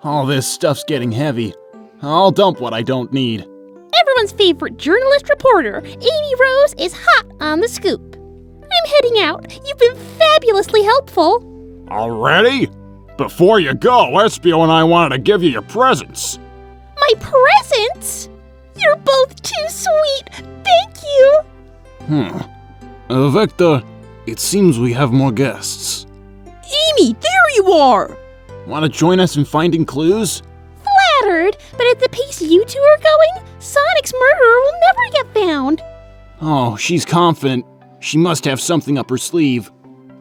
All this stuff's getting heavy. I'll dump what I don't need. Everyone's favorite journalist reporter, Amy Rose, is hot on the scoop. I'm heading out. You've been fabulously helpful. Already? Before you go, Espio and I wanted to give you your presents. My presents? You're both too sweet. Thank you. Vector, it seems we have more guests. Amy, there you are. Want to join us in finding clues? Flattered, but at the pace you two are going, Sonic's murderer will never get found. Oh, she's confident. She must have something up her sleeve.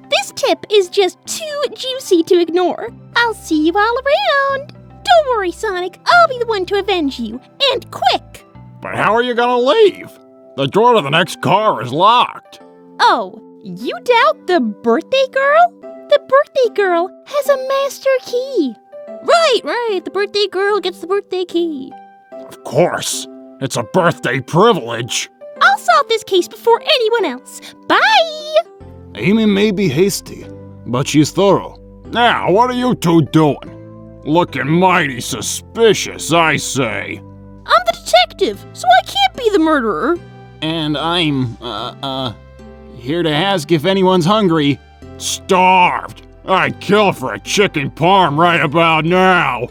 This tip is just too juicy to ignore. I'll see you all around. Don't worry, Sonic. I'll be the one to avenge you. And quick. But how are you gonna leave? The door to the next car is locked. Oh, you doubt the birthday girl? The birthday girl has a master key. Right. The birthday girl gets the birthday key. Of course. It's a birthday privilege. I'll solve this case before anyone else. Bye! Amy may be hasty, but she's thorough. Now, what are you two doing? Looking mighty suspicious, I say. I'm the detective, so I can't be the murderer. And I'm, here to ask if anyone's hungry. Starved. I'd kill for a chicken parm right about now.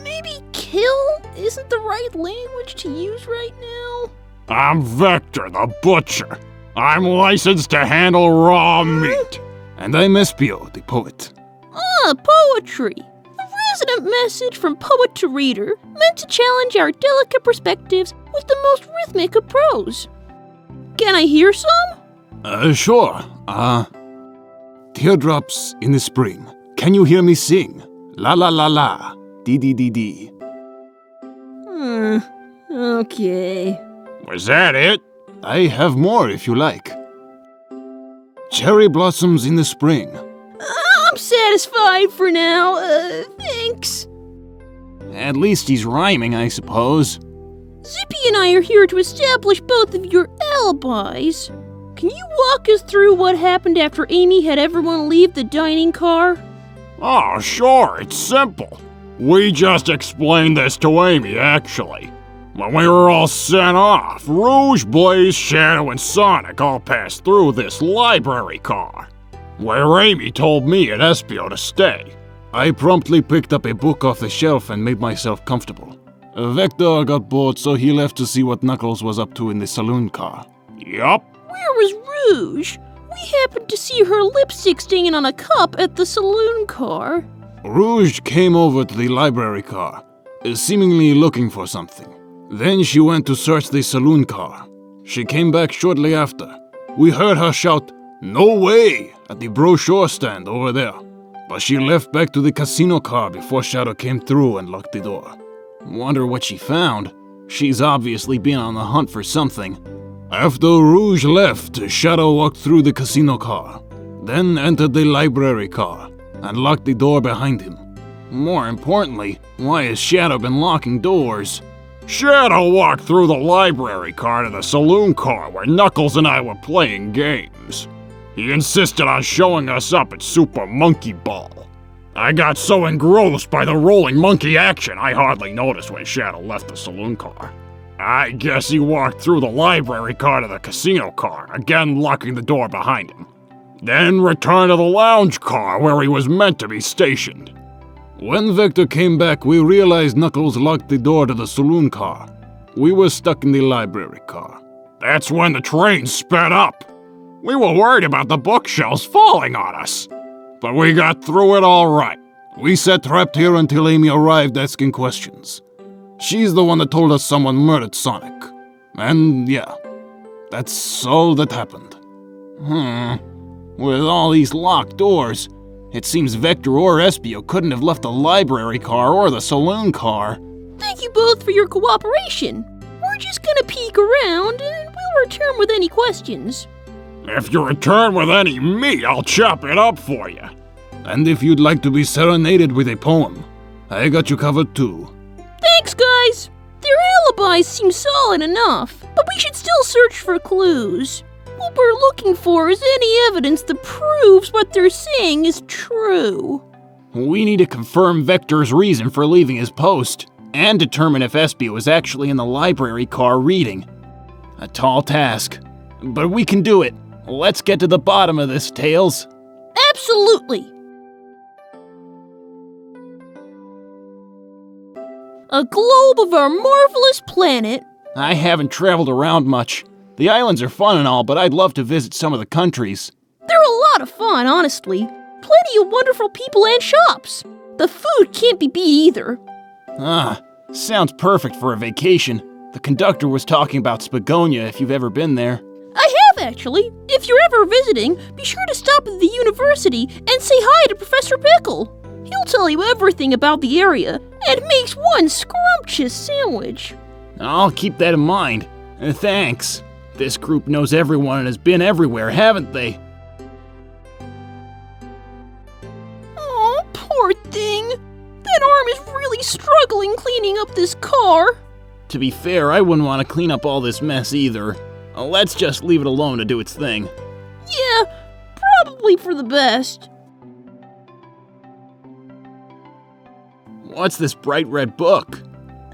Maybe kill isn't the right language to use right now. I'm Vector the Butcher. I'm licensed to handle raw meat. And I'm Espio the Poet. Poetry. A resident message from poet to reader, meant to challenge our delicate perspectives with the most rhythmic of prose. Can I hear some? Sure. Teardrops in the spring. Can you hear me sing? La la la la. Dee dee dee dee. Okay. Was that it? I have more if you like. Cherry blossoms in the spring. I'm satisfied for now. Thanks. At least he's rhyming, I suppose. Zippy and I are here to establish both of your alibis. Can you walk us through what happened after Amy had everyone leave the dining car? Oh, sure, it's simple. We just explained this to Amy, actually. When we were all sent off, Rouge, Blaze, Shadow, and Sonic all passed through this library car, where Amy told me and Espio to stay. I promptly picked up a book off the shelf and made myself comfortable. Vector got bored, so he left to see what Knuckles was up to in the saloon car. Yup. Where was Rouge? We happened to see her lipstick stinging on a cup at the saloon car. Rouge came over to the library car, seemingly looking for something. Then she went to search the saloon car. She came back shortly after. We heard her shout, "No way!" at the brochure stand over there. But she left back to the casino car before Shadow came through and locked the door. Wonder what she found. She's obviously been on the hunt for something. After Rouge left, Shadow walked through the casino car, then entered the library car and locked the door behind him. More importantly, why has Shadow been locking doors? Shadow walked through the library car to the saloon car where Knuckles and I were playing games. He insisted on showing us up at Super Monkey Ball. I got so engrossed by the rolling monkey action I hardly noticed when Shadow left the saloon car. I guess he walked through the library car to the casino car, again locking the door behind him. Then returned to the lounge car where he was meant to be stationed. When Vector came back, we realized Knuckles locked the door to the saloon car. We were stuck in the library car. That's when the train sped up. We were worried about the bookshelves falling on us. But we got through it all right. We sat trapped here until Amy arrived asking questions. She's the one that told us someone murdered Sonic. And yeah, that's all that happened. With all these locked doors, it seems Vector or Espio couldn't have left the library car or the saloon car. Thank you both for your cooperation. We're just gonna peek around and we'll return with any questions. If you return with any meat, I'll chop it up for you. And if you'd like to be serenaded with a poem, I got you covered too. Thanks, guys! Their alibis seem solid enough, but we should still search for clues. What we're looking for is any evidence that proves what they're saying is true. We need to confirm Vector's reason for leaving his post, and determine if Espy was actually in the library car reading. A tall task, but we can do it. Let's get to the bottom of this, Tails. Absolutely! A globe of our marvelous planet. I haven't traveled around much. The islands are fun and all, but I'd love to visit some of the countries. They're a lot of fun, honestly. Plenty of wonderful people and shops. The food can't be beat either. Sounds perfect for a vacation. The conductor was talking about Spagonia if you've ever been there. I have, actually. If you're ever visiting, be sure to stop at the university and say hi to Professor Pickle. He'll tell you everything about the area and makes one scrumptious sandwich. I'll keep that in mind. Thanks. This group knows everyone and has been everywhere, haven't they? Oh, poor thing. That arm is really struggling cleaning up this car. To be fair, I wouldn't want to clean up all this mess either. Let's just leave it alone to do its thing. Yeah, probably for the best. What's this bright red book?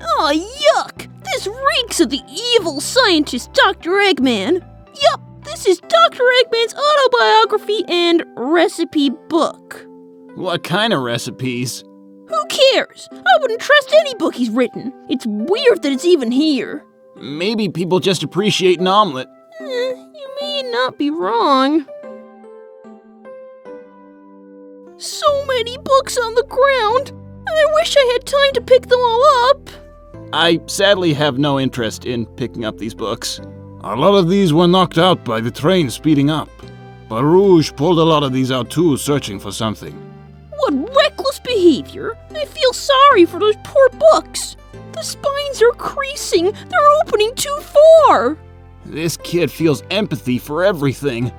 Oh, yuck! This reeks of the evil scientist Dr. Eggman. Yup, this is Dr. Eggman's autobiography and recipe book. What kind of recipes? Who cares? I wouldn't trust any book he's written. It's weird that it's even here. Maybe people just appreciate an omelet. You may not be wrong. So many books on the ground. I wish I had time to pick them all up. I sadly have no interest in picking up these books. A lot of these were knocked out by the train speeding up. But Rouge pulled a lot of these out too, searching for something. What reckless behavior. I feel sorry for those poor books. The spines are creasing. They're opening too far. This kid feels empathy for everything.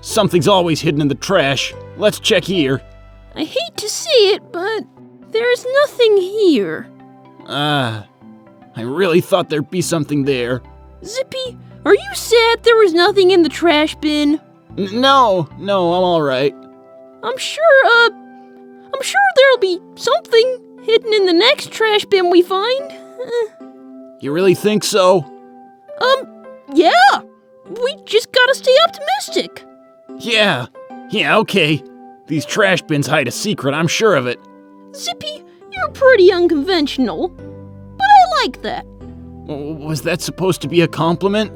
Something's always hidden in the trash. Let's check here. I hate to say it, but there's nothing here. I really thought there'd be something there. Zippy, are you sad there was nothing in the trash bin? No, I'm alright. I'm sure there'll be something hidden in the next trash bin we find. You really think so? Yeah. We just gotta stay optimistic. Yeah, okay. These trash bins hide a secret, I'm sure of it. Zippy, you're pretty unconventional. But I like that. Was that supposed to be a compliment?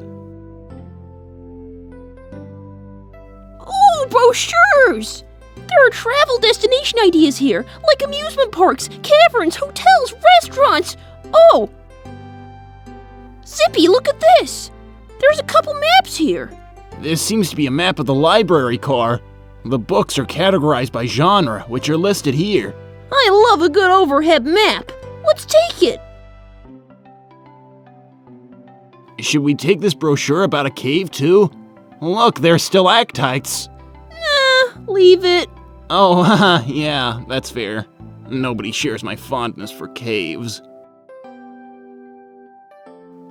Oh, brochures! There are travel destination ideas here, like amusement parks, caverns, hotels, restaurants. Oh! Zippy, look at this! There's a couple maps here. This seems to be a map of the library car. The books are categorized by genre, which are listed here. I love a good overhead map. Let's take it. Should we take this brochure about a cave too? Look, they're stalactites. Nah, leave it. Oh, yeah, that's fair. Nobody shares my fondness for caves.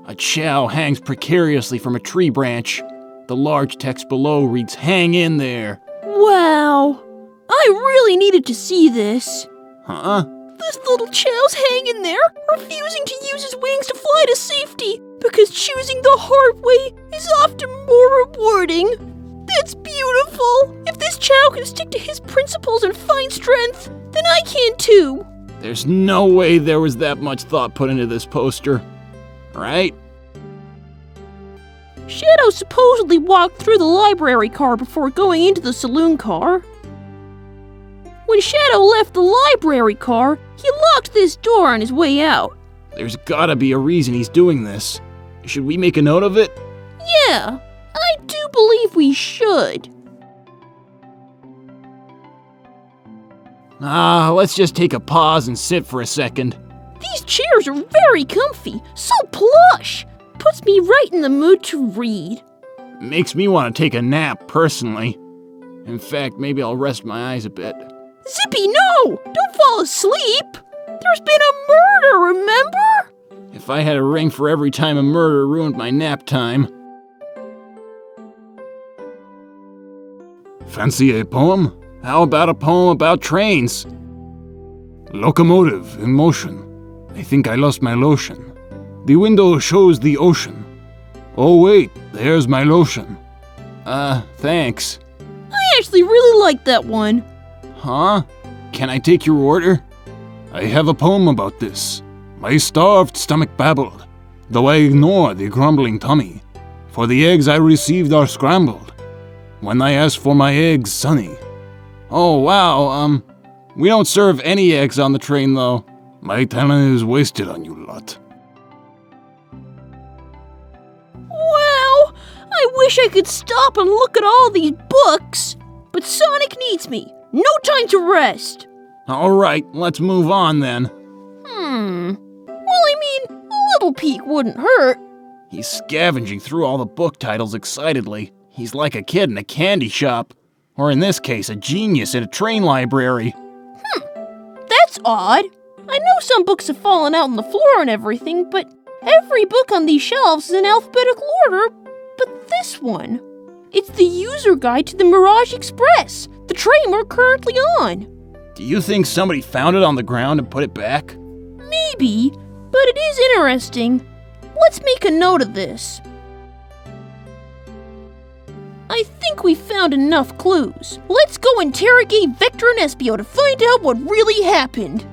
A chow hangs precariously from a tree branch. The large text below reads, "Hang in there." Wow. I really needed to see this. Huh? This little chow's hanging there, refusing to use his wings to fly to safety, because choosing the hard way is often more rewarding. That's beautiful. If this chow can stick to his principles and find strength, then I can too. There's no way there was that much thought put into this poster. Right? Shadow supposedly walked through the library car before going into the saloon car. When Shadow left the library car, he locked this door on his way out. There's gotta be a reason he's doing this. Should we make a note of it? Yeah, I do believe we should. Let's just take a pause and sit for a second. These chairs are very comfy, so plush. puts me right in the mood to read. Makes me want to take a nap, personally. In fact, maybe I'll rest my eyes a bit. Zippy, no! Don't fall asleep! There's been a murder, remember? If I had a ring for every time a murder ruined my nap time. Fancy a poem? How about a poem about trains? Locomotive in motion. I think I lost my lotion. The window shows the ocean. Oh wait, there's my lotion. Thanks. I actually really like that one. Huh? Can I take your order? I have a poem about this. My starved stomach babbled, though I ignore the grumbling tummy, for the eggs I received are scrambled. When I ask for my eggs, sunny. Oh wow, we don't serve any eggs on the train though. My talent is wasted on you lot. Wow, I wish I could stop and look at all these books, but Sonic needs me. No time to rest. Alright, let's move on then. Well, I mean, a little peek wouldn't hurt. He's scavenging through all the book titles excitedly. He's like a kid in a candy shop. Or in this case, a genius at a train library. That's odd. I know some books have fallen out on the floor and everything, but every book on these shelves is in alphabetical order. But this one, it's the user guide to the Mirage Express, the train we're currently on. Do you think somebody found it on the ground and put it back? Maybe, but it is interesting. Let's make a note of this. I think we found enough clues. Let's go interrogate Vector and Espio to find out what really happened.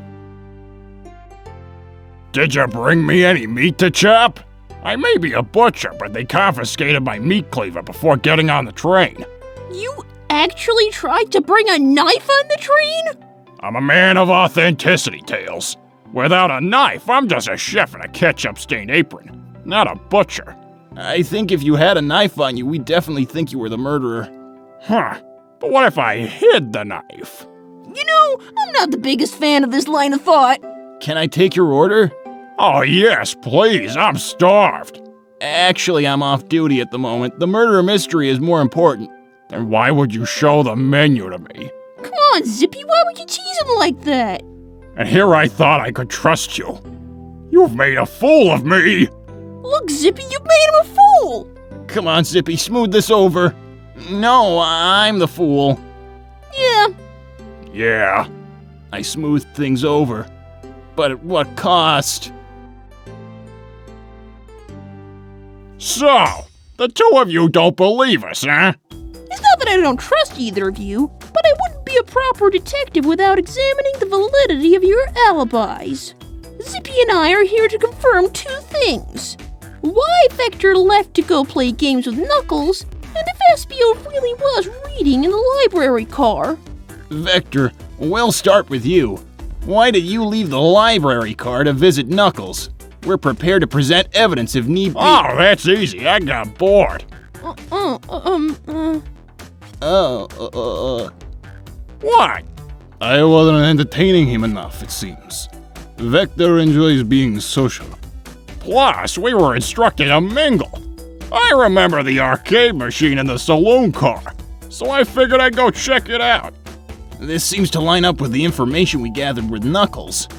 Did you bring me any meat to chop? I may be a butcher, but they confiscated my meat cleaver before getting on the train. You actually tried to bring a knife on the train? I'm a man of authenticity, Tails. Without a knife, I'm just a chef in a ketchup-stained apron, not a butcher. I think if you had a knife on you, we'd definitely think you were the murderer. Huh, but what if I hid the knife? You know, I'm not the biggest fan of this line of thought. Can I take your order? Oh yes, please, I'm starved. Actually, I'm off duty at the moment. The murder mystery is more important. Then why would you show the menu to me? Come on, Zippy, why would you tease him like that? And here I thought I could trust you. You've made a fool of me! Look, Zippy, you've made him a fool! Come on, Zippy, smooth this over. No, I'm the fool. Yeah. Yeah. I smoothed things over. But at what cost? So, the two of you don't believe us, huh? It's not that I don't trust either of you, but I wouldn't be a proper detective without examining the validity of your alibis. Zippy and I are here to confirm two things. Why Vector left to go play games with Knuckles, and if Espio really was reading in the library car. Vector, we'll start with you. Why did you leave the library car to visit Knuckles? We're prepared to present evidence if need be. Oh, that's easy. I got bored. What? I wasn't entertaining him enough, it seems. Vector enjoys being social. Plus, we were instructed to mingle. I remember the arcade machine in the saloon car, so I figured I'd go check it out. This seems to line up with the information we gathered with Knuckles.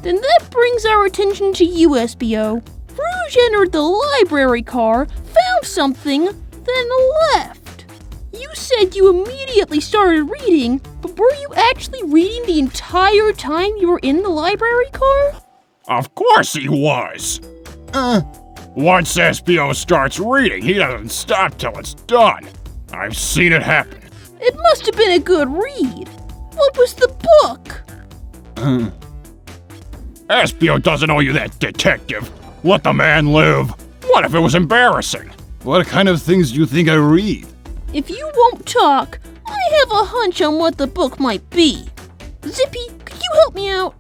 Then that brings our attention to you, Espio. Rouge entered the library car, found something, then left. You said you immediately started reading, but were you actually reading the entire time you were in the library car? Of course he was. Once Espio starts reading, he doesn't stop till it's done. I've seen it happen. It must have been a good read. What was the book? Espio doesn't owe you that, detective. Let the man live. What if it was embarrassing? What kind of things do you think I read? If you won't talk, I have a hunch on what the book might be. Zippy, could you help me out?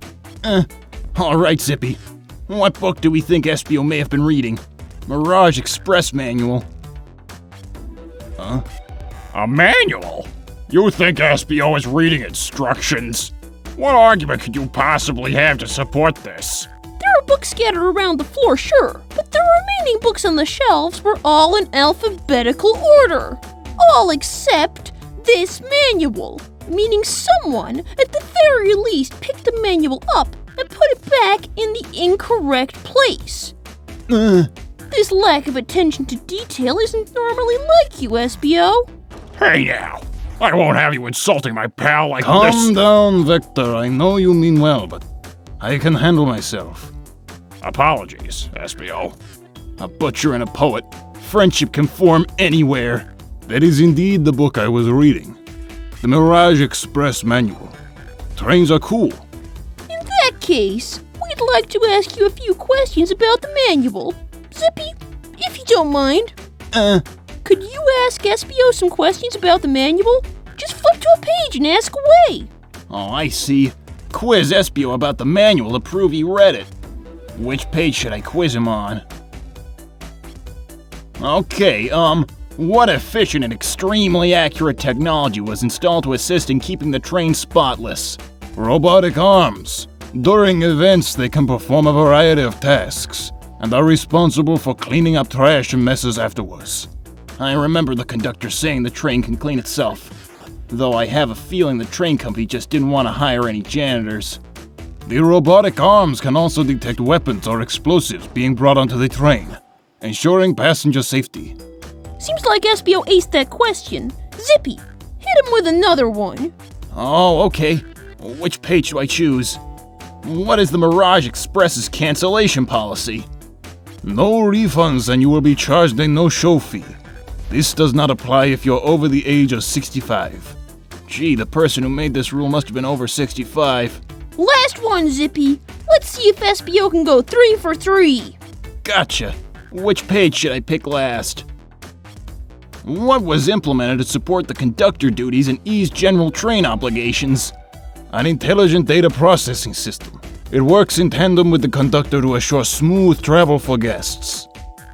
All right, Zippy. What book do we think Espio may have been reading? Mirage Express manual. A manual? You think Espio is reading instructions? What argument could you possibly have to support this? There are books scattered around the floor, sure, but there are remaining books on the shelves were all in alphabetical order. All except this manual, meaning someone, at the very least, picked the manual up and put it back in the incorrect place. This lack of attention to detail isn't normally like you, SBO. Hey now, I won't have you insulting my pal like this. Calm down, Vector. I know you mean well, but I can handle myself. Apologies, SBO. A butcher and a poet. Friendship can form anywhere. That is indeed the book I was reading. The Mirage Express Manual. Trains are cool. In that case, we'd like to ask you a few questions about the manual. Zippy, if you don't mind. Could you ask SBO some questions about the manual? Just flip to a page and ask away. Oh, I see. Quiz SBO about the manual to prove he read it. Which page should I quiz him on? Okay, what efficient and extremely accurate technology was installed to assist in keeping the train spotless? Robotic arms. During events, they can perform a variety of tasks and are responsible for cleaning up trash and messes afterwards. I remember the conductor saying the train can clean itself, though I have a feeling the train company just didn't want to hire any janitors. The robotic arms can also detect weapons or explosives being brought onto the train, ensuring passenger safety. Seems like SBO aced that question. Zippy, hit him with another one. Oh, okay. Which page do I choose? What is the Mirage Express's cancellation policy? No refunds and you will be charged a no-show fee. This does not apply if you're over the age of 65. Gee, the person who made this rule must have been over 65. Last one, Zippy. Let's see if SBO can go 3 for 3. Gotcha. Which page should I pick last? What was implemented to support the conductor duties and ease general train obligations? An intelligent data processing system. It works in tandem with the conductor to assure smooth travel for guests.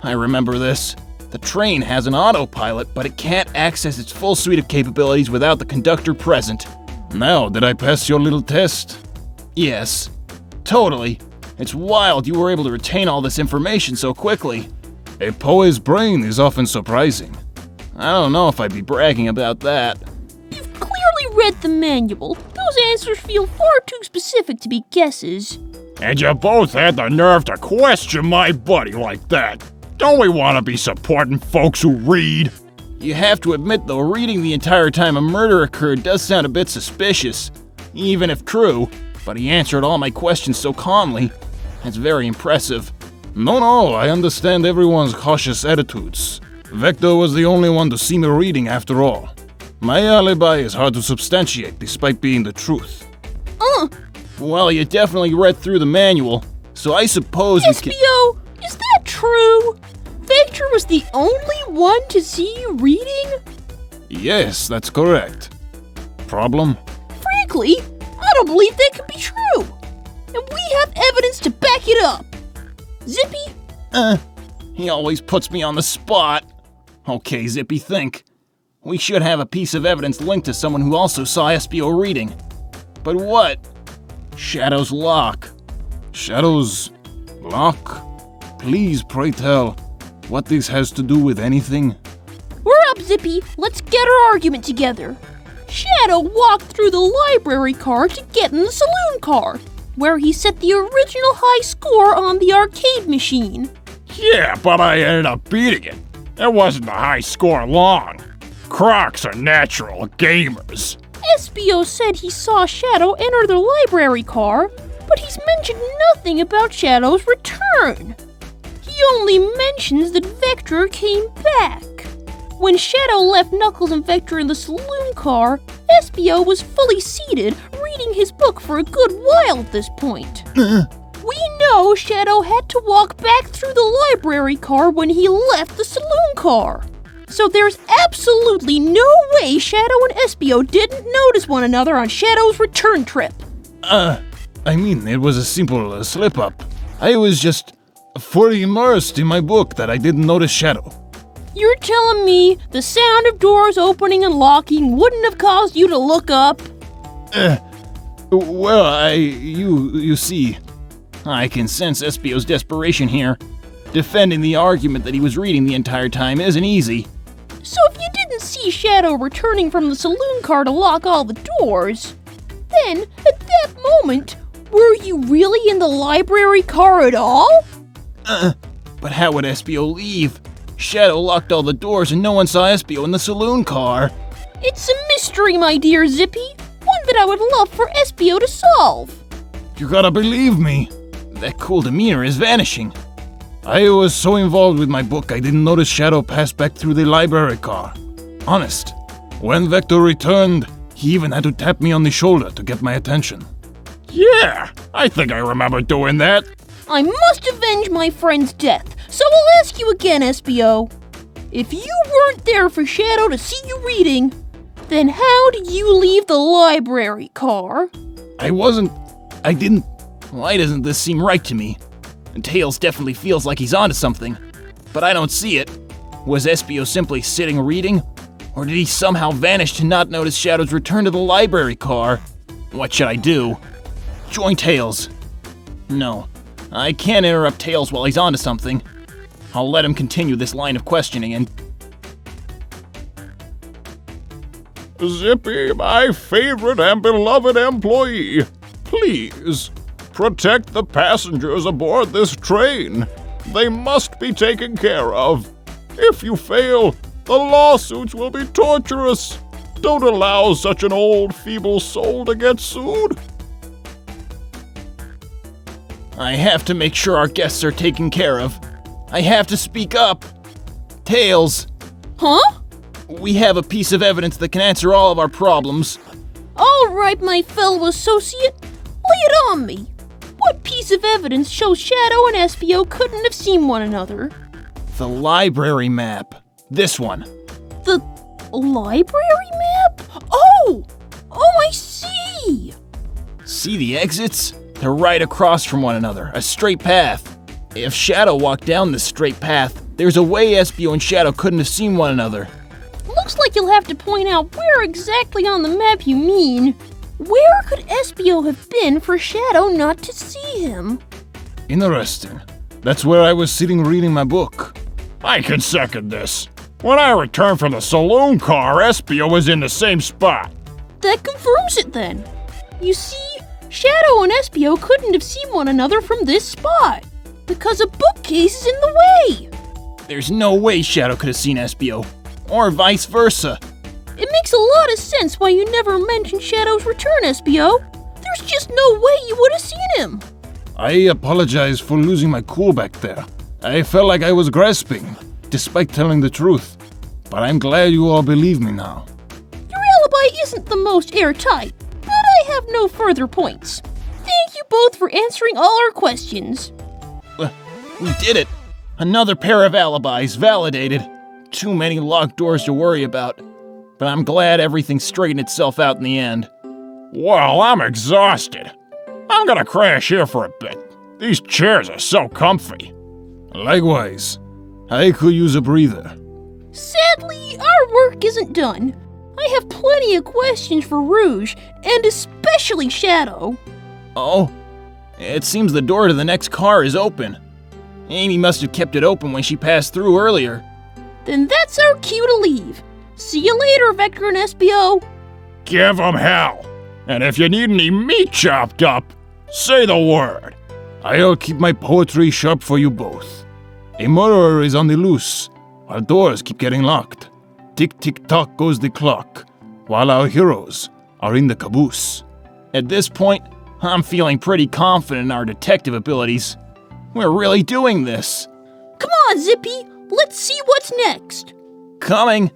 I remember this. The train has an autopilot, but it can't access its full suite of capabilities without the conductor present. Now, did I pass your little test? Yes. Totally. It's wild you were able to retain all this information so quickly. A poet's brain is often surprising. I don't know if I'd be bragging about that. You've clearly read the manual. Those answers feel far too specific to be guesses. And you both had the nerve to question my buddy like that. Don't we want to be supporting folks who read? You have to admit, though, reading the entire time a murder occurred does sound a bit suspicious. Even if true, but he answered all my questions so calmly. That's very impressive. No, I understand everyone's cautious attitudes. Vector was the only one to see me reading after all. My alibi is hard to substantiate despite being the truth. Well, you definitely read through the manual, so I suppose you can— SBO, is that true? Vector was the only one to see you reading? Yes, that's correct. Problem? Frankly, I don't believe that could be true. And we have evidence to back it up. Zippy? He always puts me on the spot. Okay, Zippy, think. We should have a piece of evidence linked to someone who also saw SBO reading. But what? Shadow's lock. Shadow's lock? Please, pray tell, what this has to do with anything? We're up, Zippy. Let's get our argument together. Shadow walked through the library car to get in the saloon car, where he set the original high score on the arcade machine. Yeah, but I ended up beating it. It wasn't a high score long. Crocs are natural gamers. SBO said he saw Shadow enter the library car, but he's mentioned nothing about Shadow's return. He only mentions that Vector came back. When Shadow left Knuckles and Vector in the saloon car, SBO was fully seated, reading his book for a good while at this point. We know Shadow had to walk back through the library car when he left the saloon car. So there's absolutely no way Shadow and SBO didn't notice one another on Shadow's return trip. I mean, it was a simple slip-up. I was just fully immersed in my book that I didn't notice Shadow. You're telling me the sound of doors opening and locking wouldn't have caused you to look up? Well, you see, I can sense SBO's desperation here. Defending the argument that he was reading the entire time isn't easy. So if you didn't see Shadow returning from the saloon car to lock all the doors, then, at that moment, were you really in the library car at all? But how would Espio leave? Shadow locked all the doors and no one saw Espio in the saloon car. It's a mystery, my dear Zippy. One that I would love for Espio to solve. You gotta believe me. That cool demeanor is vanishing. I was so involved with my book I didn't notice Shadow pass back through the library car. Honest. When Vector returned, he even had to tap me on the shoulder to get my attention. Yeah, I think I remember doing that. I must avenge my friend's death, so I'll ask you again, Espio. If you weren't there for Shadow to see you reading, then how did you leave the library car? I didn't. Why doesn't this seem right to me? Tails definitely feels like he's onto something, but I don't see it. Was Espio simply sitting reading? Or did he somehow vanish to not notice Shadow's return to the library car? What should I do? Join Tails. No, I can't interrupt Tails while he's onto something. I'll let him continue this line of questioning and... Zippy, my favorite and beloved employee, please protect the passengers aboard this train. They must be taken care of. If you fail, the lawsuits will be torturous. Don't allow such an old, feeble soul to get sued. I have to make sure our guests are taken care of. I have to speak up. Tails, Huh? we have a piece of evidence that can answer all of our problems. All right, my fellow associate, lay it on me. What piece of evidence shows Shadow and Espio couldn't have seen one another? The library map. This one. The library map? Oh, I see. See the exits? They're right across from one another, a straight path. If Shadow walked down this straight path, there's a way Espio and Shadow couldn't have seen one another. Looks like you'll have to point out where exactly on the map you mean. Where could Espio have been for Shadow not to see him? Interesting. That's where I was sitting reading my book. I can second this. When I returned from the saloon car, Espio was in the same spot. That confirms it then. You see, Shadow and Espio couldn't have seen one another from this spot, because a bookcase is in the way. There's no way Shadow could have seen Espio, or vice versa. It makes a lot of sense why you never mentioned Shadow's return, Espio. There's just no way you would have seen him. I apologize for losing my cool back there. I felt like I was grasping, despite telling the truth. But I'm glad you all believe me now. Your alibi isn't the most airtight, but I have no further points. Thank you both for answering all our questions. We did it! Another pair of alibis validated. Too many locked doors to worry about. But I'm glad everything straightened itself out in the end. Well, I'm exhausted. I'm gonna crash here for a bit. These chairs are so comfy. Likewise, I could use a breather. Sadly, our work isn't done. I have plenty of questions for Rouge, and especially Shadow. Oh, it seems the door to the next car is open. Amy must have kept it open when she passed through earlier. Then that's our cue to leave. See you later, Vector and Espio. Give 'em hell. And if you need any meat chopped up, say the word. I'll keep my poetry sharp for you both. A murderer is on the loose. Our doors keep getting locked. Tick-tick-tock goes the clock, while our heroes are in the caboose. At this point, I'm feeling pretty confident in our detective abilities. We're really doing this. Come on, Zippy. Let's see what's next. Coming!